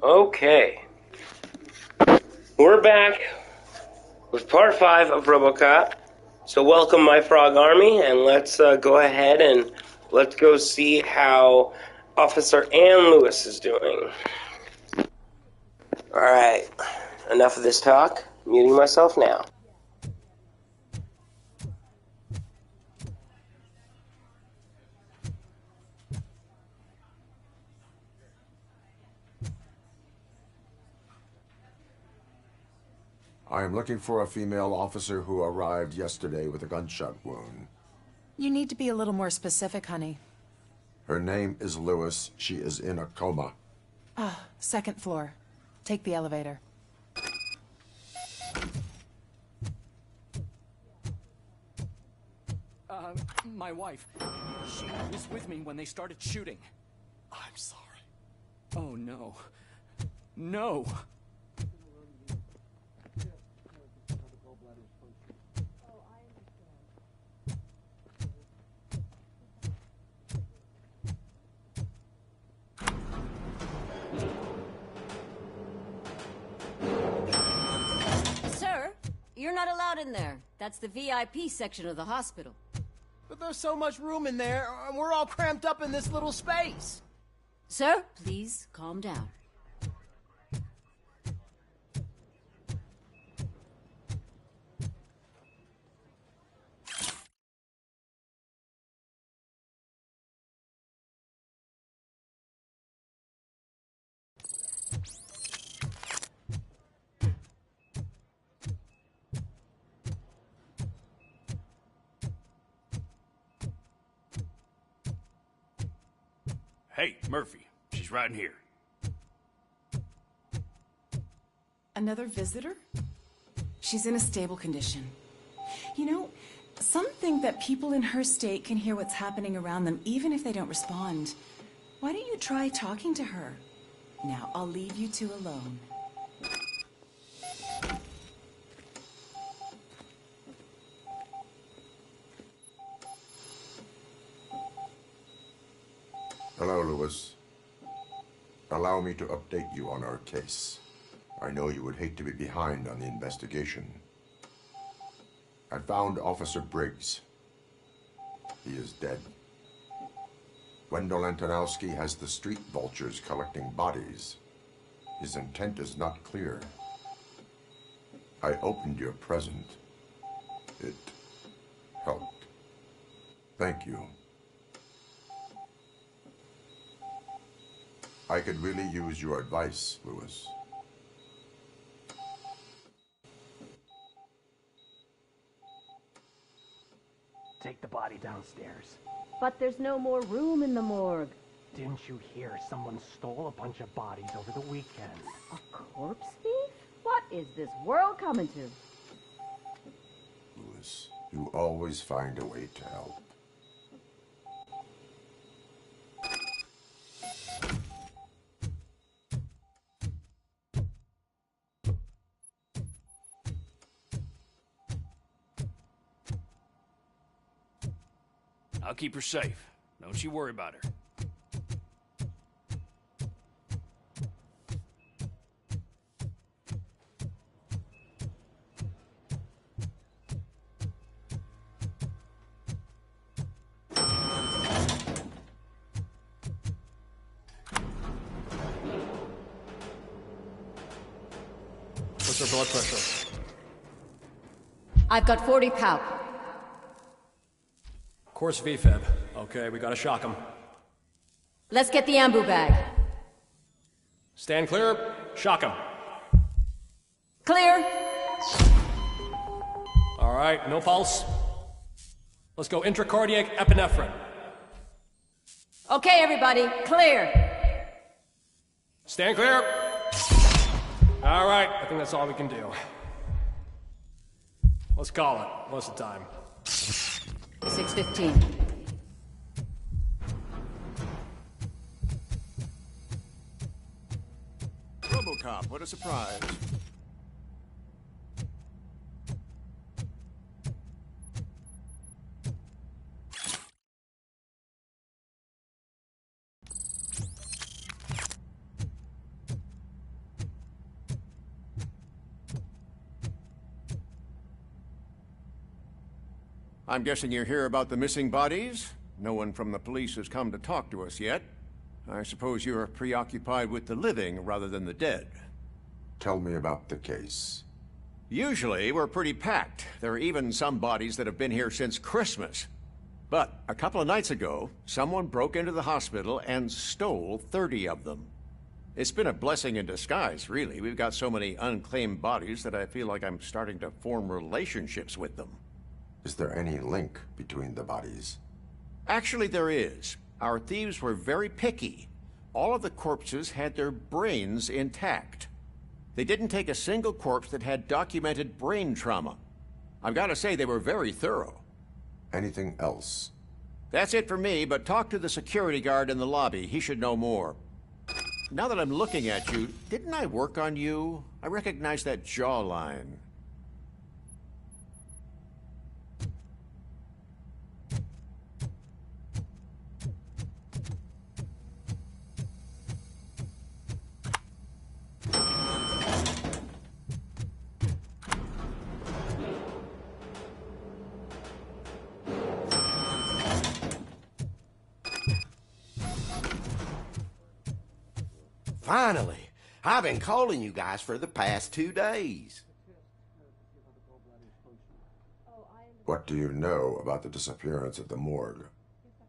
Okay, we're back with part 5 of Robocop. So welcome my frog army, and let's go ahead and let's go see how Officer Ann Lewis is doing. Alright, enough of this talk. Muting myself now. I am looking for a female officer who arrived yesterday with a gunshot wound. You need to be a little more specific, honey. Her name is Lewis. She is in a coma. Second floor. Take the elevator. My wife. She was with me when they started shooting. I'm sorry. Oh, no. No! Sir, you're not allowed in there. That's the VIP section of the hospital. But there's so much room in there, and we're all cramped up in this little space. Sir, please calm down. Hey, Murphy. She's right in here. Another visitor? She's in a stable condition. You know, some think that people in her state can hear what's happening around them even if they don't respond. Why don't you try talking to her? Now, I'll leave you two alone. Hello, Lewis. Allow me to update you on our case. I know you would hate to be behind on the investigation. I found Officer Briggs. He is dead. Wendell Antonowski has the street vultures collecting bodies. His intent is not clear. I opened your present. It helped. Thank you. I could really use your advice, Lewis. Take the body downstairs. But there's no more room in the morgue. Didn't you hear someone stole a bunch of bodies over the weekend? A corpse thief? What is this world coming to? Lewis, you always find a way to help. I'll keep her safe. Don't you worry about her. What's her blood pressure? I've got 40 pow. Course VFib. Okay, we gotta shock him. Let's get the ambu bag. Stand clear. Shock him. Clear. All right, no pulse. Let's go intracardiac epinephrine. Okay, everybody, clear. Stand clear. All right, I think that's all we can do. Let's call it. What's the time? 6:15. Robocop, what a surprise. I'm guessing you're here about the missing bodies? No one from the police has come to talk to us yet. I suppose you're preoccupied with the living rather than the dead. Tell me about the case. Usually, we're pretty packed. There are even some bodies that have been here since Christmas. But a couple of nights ago, someone broke into the hospital and stole 30 of them. It's been a blessing in disguise, really. We've got so many unclaimed bodies that I feel like I'm starting to form relationships with them. Is there any link between the bodies? Actually, there is. Our thieves were very picky. All of the corpses had their brains intact. They didn't take a single corpse that had documented brain trauma. I've got to say, they were very thorough. Anything else? That's it for me, but talk to the security guard in the lobby. He should know more. Now that I'm looking at you, didn't I work on you? I recognize that jawline. Finally! I've been calling you guys for the past 2 days. What do you know about the disappearance at the morgue?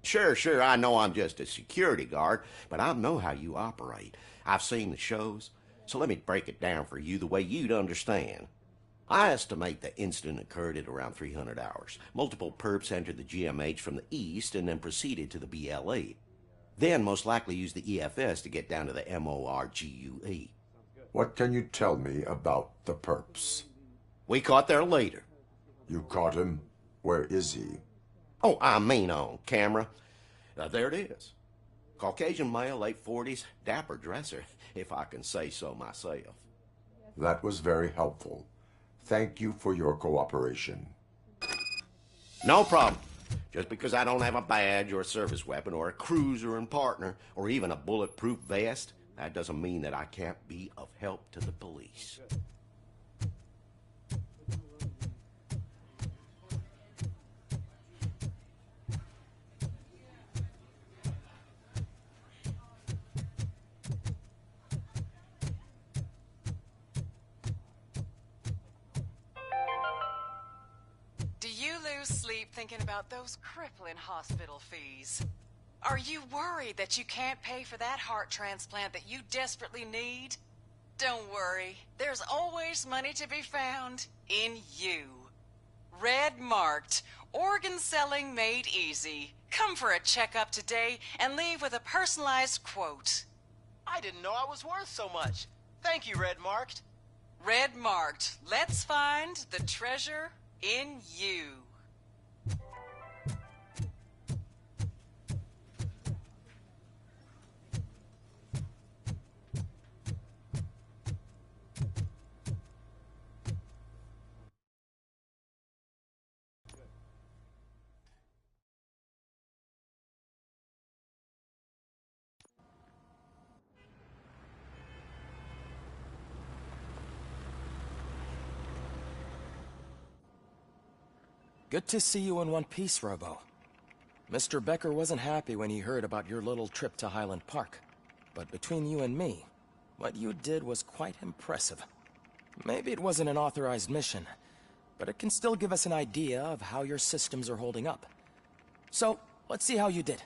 Sure, I know I'm just a security guard, but I know how you operate. I've seen the shows, so let me break it down for you the way you'd understand. I estimate the incident occurred at around 300 hours. Multiple perps entered the GMH from the east and then proceeded to the BLE. Then most likely used the EFS to get down to the MORGUE. What can you tell me about the perps? We caught their leader. You caught him? Where is he? Oh, I mean on camera. There it is. Caucasian male, late 40s, dapper dresser, if I can say so myself. That was very helpful. Thank you for your cooperation. No problem. Just because I don't have a badge or a service weapon or a cruiser and partner or even a bulletproof vest, that doesn't mean that I can't be of help to the police. Do you lose sleep thinking about those crippling hospital fees? Are you worried that you can't pay for that heart transplant that you desperately need? Don't worry, there's always money to be found in you. Red Marked, organ selling made easy. Come for a checkup today and leave with a personalized quote. I didn't know I was worth so much. Thank you, Red Marked. Red Marked, let's find the treasure in you. Good to see you in one piece, Robo. Mr. Becker wasn't happy when he heard about your little trip to Highland Park. But between you and me, what you did was quite impressive. Maybe it wasn't an authorized mission, but it can still give us an idea of how your systems are holding up. So, let's see how you did.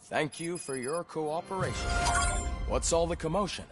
Thank you for your cooperation. What's all the commotion?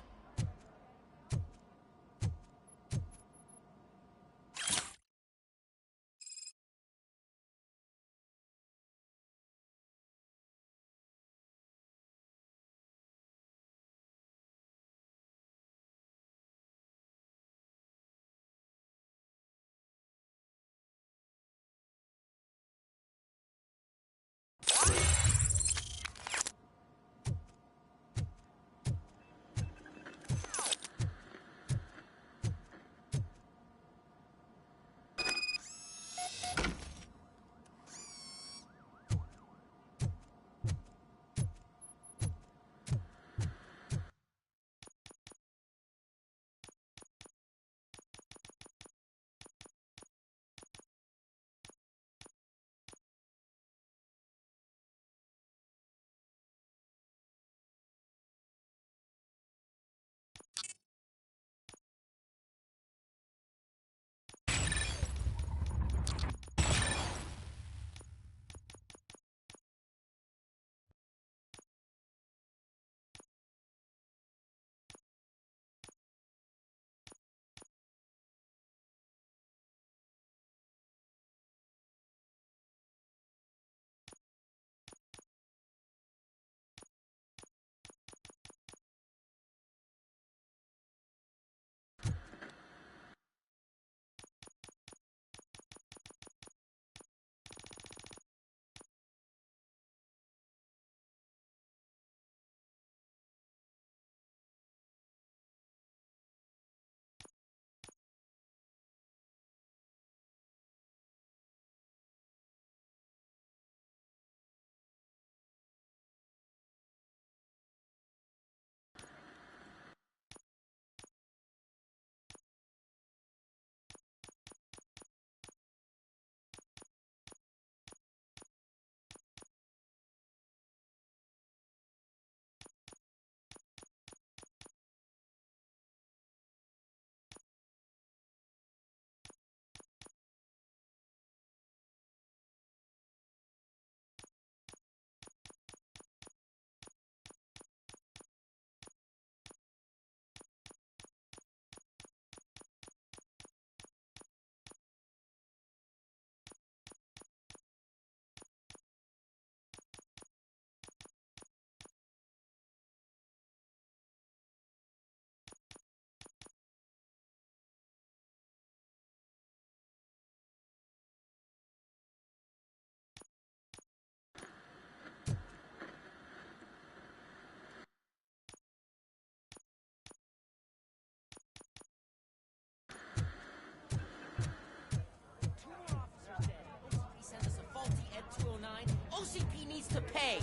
to pay.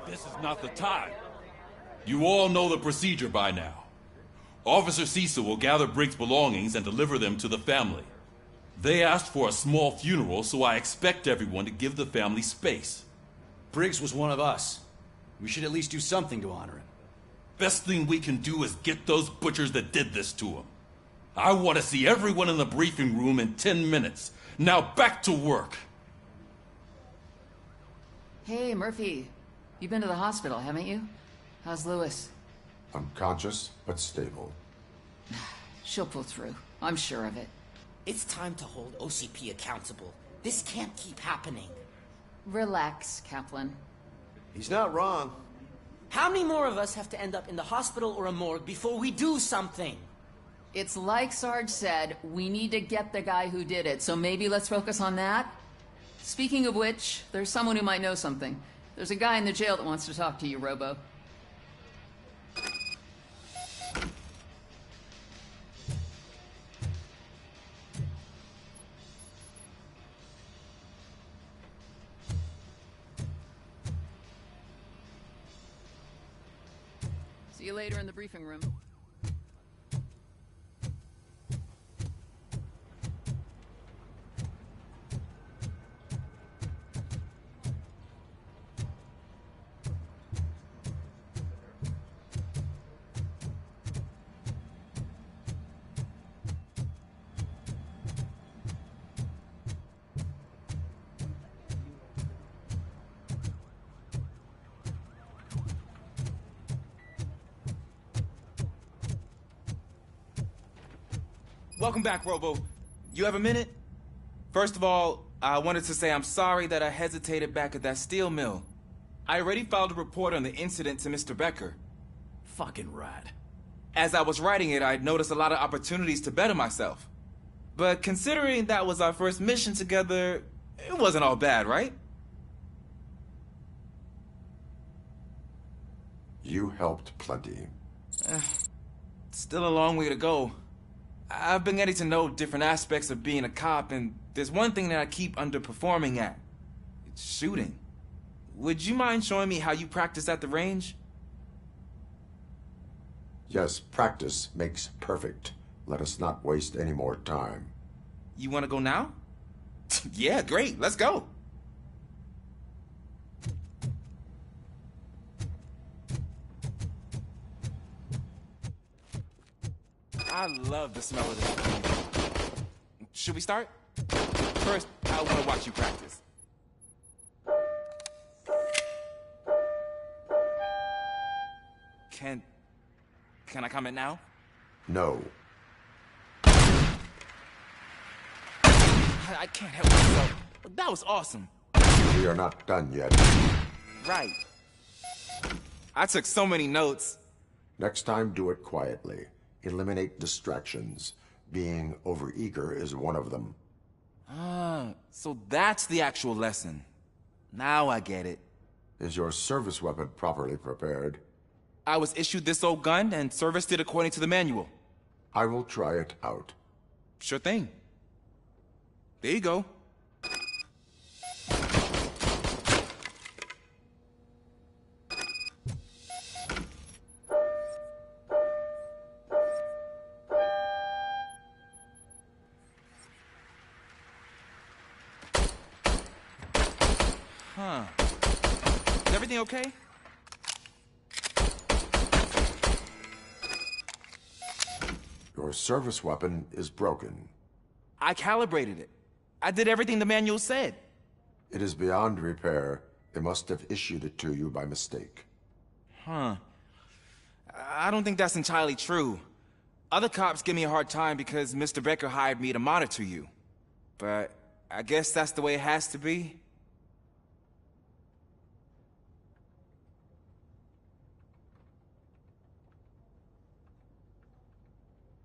This is not the time. You all know the procedure by now. Officer Cecil will gather Briggs' belongings and deliver them to the family. They asked for a small funeral, so I expect everyone to give the family space. Briggs was one of us. We should at least do something to honor him. Best thing we can do is get those butchers that did this to him. I want to see everyone in the briefing room in 10 minutes. Now back to work. Hey, Murphy. You've been to the hospital, haven't you? How's Lewis? Unconscious, but stable. She'll pull through. I'm sure of it. It's time to hold OCP accountable. This can't keep happening. Relax, Kaplan. He's not wrong. How many more of us have to end up in the hospital or a morgue before we do something? It's like Sarge said, we need to get the guy who did it, so maybe let's focus on that? Speaking of which, there's someone who might know something. There's a guy in the jail that wants to talk to you, Robo. See you later in the briefing room. Welcome back, Robo. You have a minute? First of all, I wanted to say I'm sorry that I hesitated back at that steel mill. I already filed a report on the incident to Mr. Becker. Fucking rad. As I was writing it, I'd noticed a lot of opportunities to better myself. But considering that was our first mission together, it wasn't all bad, right? You helped plenty. Still a long way to go. I've been getting to know different aspects of being a cop, and there's one thing that I keep underperforming at. It's shooting. Would you mind showing me how you practice at the range? Yes, practice makes perfect. Let us not waste any more time. You want to go now? Yeah, great. Let's go. I love the smell of this. Should we start? First, I want to watch you practice. Can I comment now? No. I can't help myself. That was awesome. We are not done yet. Right. I took so many notes. Next time, do it quietly. Eliminate distractions. Being overeager is one of them. Ah, so that's the actual lesson. Now I get it. Is your service weapon properly prepared? I was issued this old gun and serviced it according to the manual. I will try it out. Sure thing. There you go. Huh. Is everything okay? Your service weapon is broken. I calibrated it. I did everything the manual said. It is beyond repair. They must have issued it to you by mistake. Huh. I don't think that's entirely true. Other cops give me a hard time because Mr. Becker hired me to monitor you. But I guess that's the way it has to be.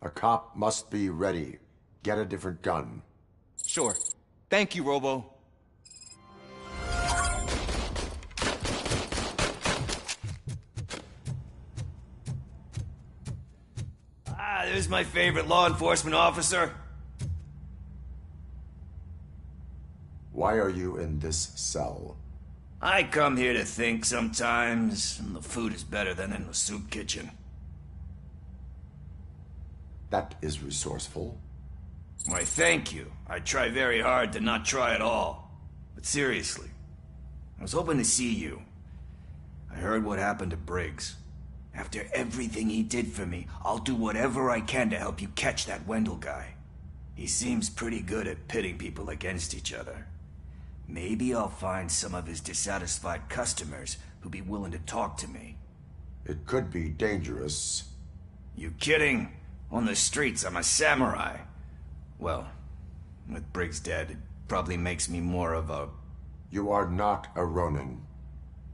A cop must be ready. Get a different gun. Sure. Thank you, Robo. Ah, there's my favorite law enforcement officer. Why are you in this cell? I come here to think sometimes, and the food is better than in the soup kitchen. That is resourceful. Why, thank you. I try very hard to not try at all. But seriously, I was hoping to see you. I heard what happened to Briggs. After everything he did for me, I'll do whatever I can to help you catch that Wendell guy. He seems pretty good at pitting people against each other. Maybe I'll find some of his dissatisfied customers who'd be willing to talk to me. It could be dangerous. You kidding? On the streets, I'm a samurai. Well, with Briggs dead, it probably makes me more of a... You are not a Ronin.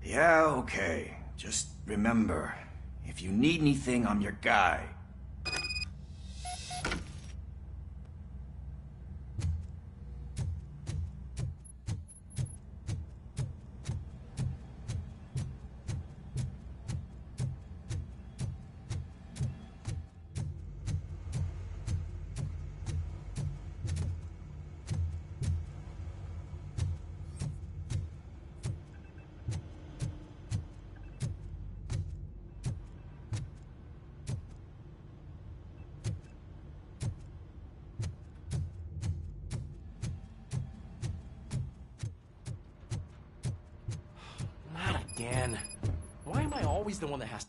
Yeah, okay. Just remember, if you need anything, I'm your guy. Not again. Why am I always the one that has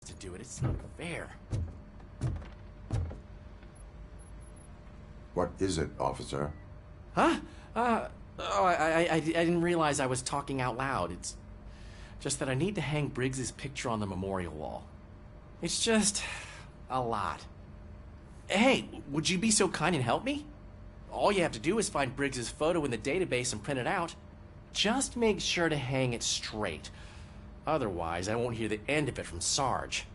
to do it? It's not fair. What is it, officer? Huh? I didn't realize I was talking out loud. It's just that I need to hang Briggs's picture on the memorial wall. It's just a lot. Hey, would you be so kind and help me? All you have to do is find Briggs's photo in the database and print it out. Just make sure to hang it straight. Otherwise, I won't hear the end of it from Sarge.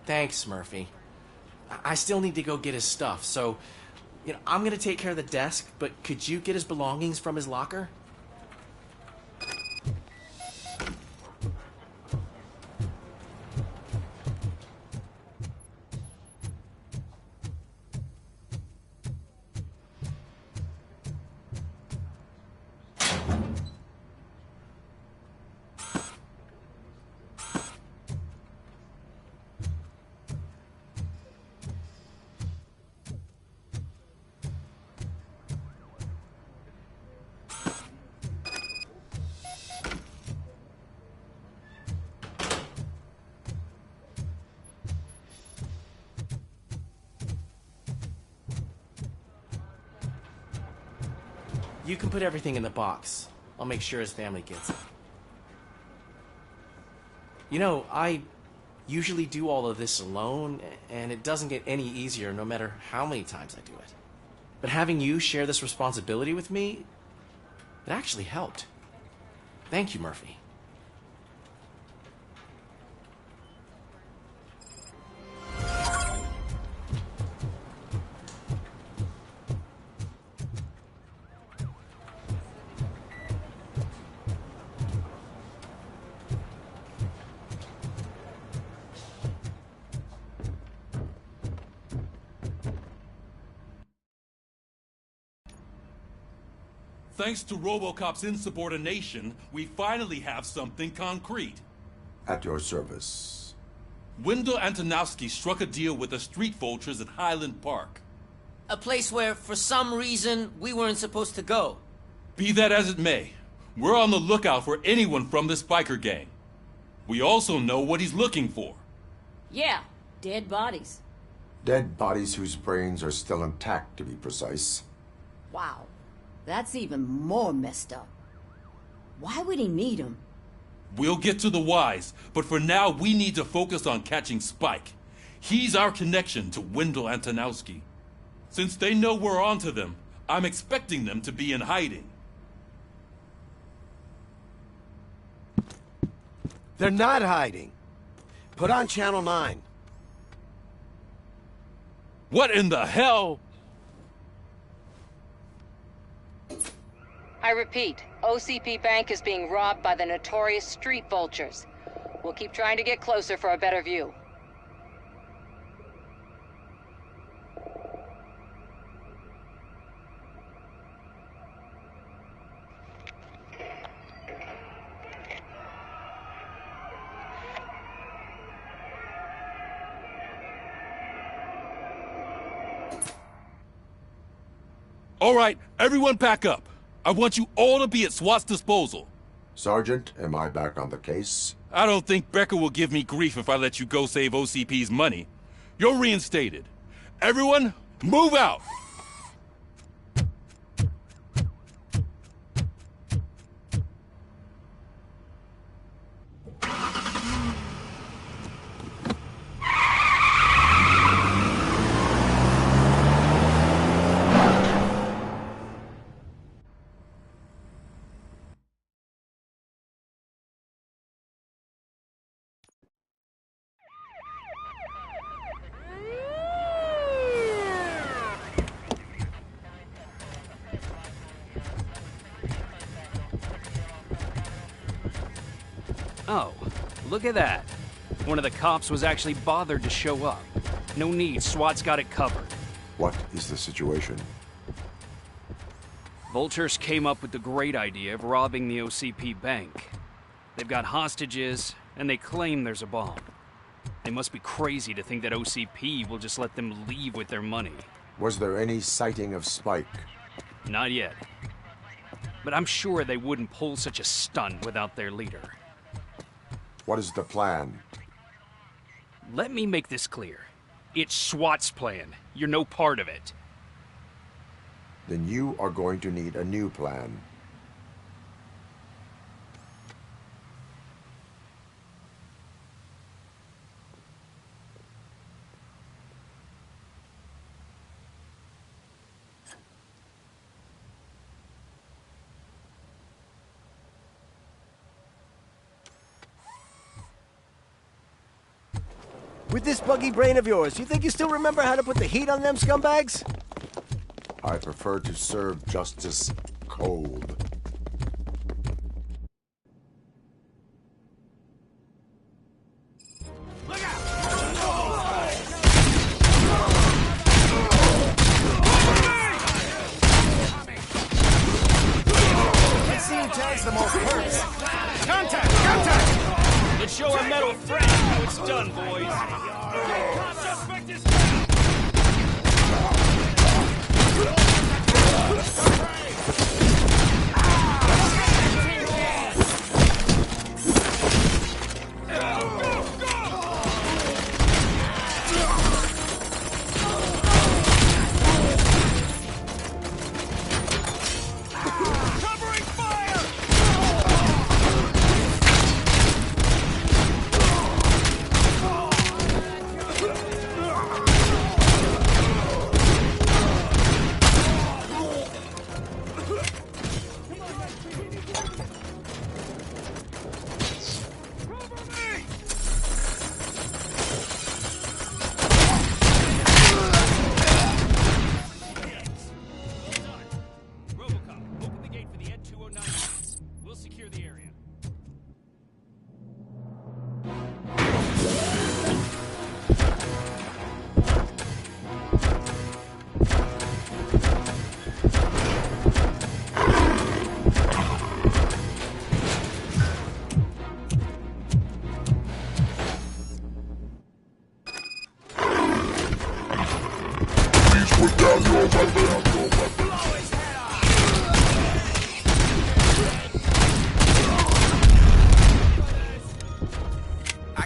Thanks, Murphy. I still need to go get his stuff, so, I'm gonna take care of the desk, but could you get his belongings from his locker? You can put everything in the box. I'll make sure his family gets it. usually do all of this alone, and it doesn't get any easier no matter how many times I do it. But having you share this responsibility with me, it actually helped. Thank you, Murphy. Thanks to Robocop's insubordination, we finally have something concrete. At your service. Wendell Antonowski struck a deal with the street vultures at Highland Park. A place where, for some reason, we weren't supposed to go. Be that as it may, we're on the lookout for anyone from this biker gang. We also know what he's looking for. Yeah, dead bodies. Dead bodies whose brains are still intact, to be precise. Wow, that's even more messed up. Why would he need them? We'll get to the whys, but for now we need to focus on catching Spike. He's our connection to Wendell Antonowski. Since they know we're onto them, I'm expecting them to be in hiding. They're not hiding. Put on Channel 9. What in the hell? I repeat, OCP Bank is being robbed by the notorious street vultures. We'll keep trying to get closer for a better view. All right, everyone pack up. I want you all to be at SWAT's disposal. Sergeant, am I back on the case? I don't think Becker will give me grief if I let you go save OCP's money. You're reinstated. Everyone, move out! Oh, look at that. One of the cops was actually bothered to show up. No need, SWAT's got it covered. What is the situation? Vultures came up with the great idea of robbing the OCP bank. They've got hostages, and they claim there's a bomb. They must be crazy to think that OCP will just let them leave with their money. Was there any sighting of Spike? Not yet. But I'm sure they wouldn't pull such a stunt without their leader. What is the plan? Let me make this clear. It's SWAT's plan. You're no part of it. Then you are going to need a new plan. With this buggy brain of yours, you think you still remember how to put the heat on them scumbags? I prefer to serve justice cold. This scene tags the most hurts. Contact! Contact! Let's show our metal friend how it's done, boys. Suspect is down! I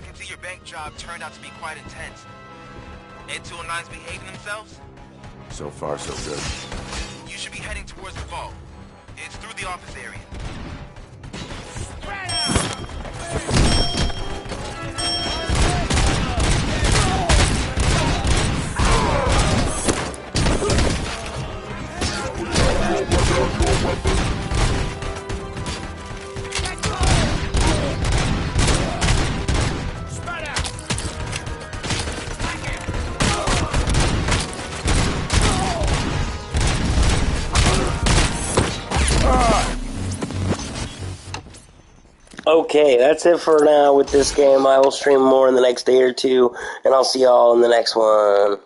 can see your bank job turned out to be quite intense. N209's behaving themselves? So far, so good. You should be heading towards the vault. It's through the office area. Okay, that's it for now with this game. I will stream more in the next day or two, and I'll see y'all in the next one.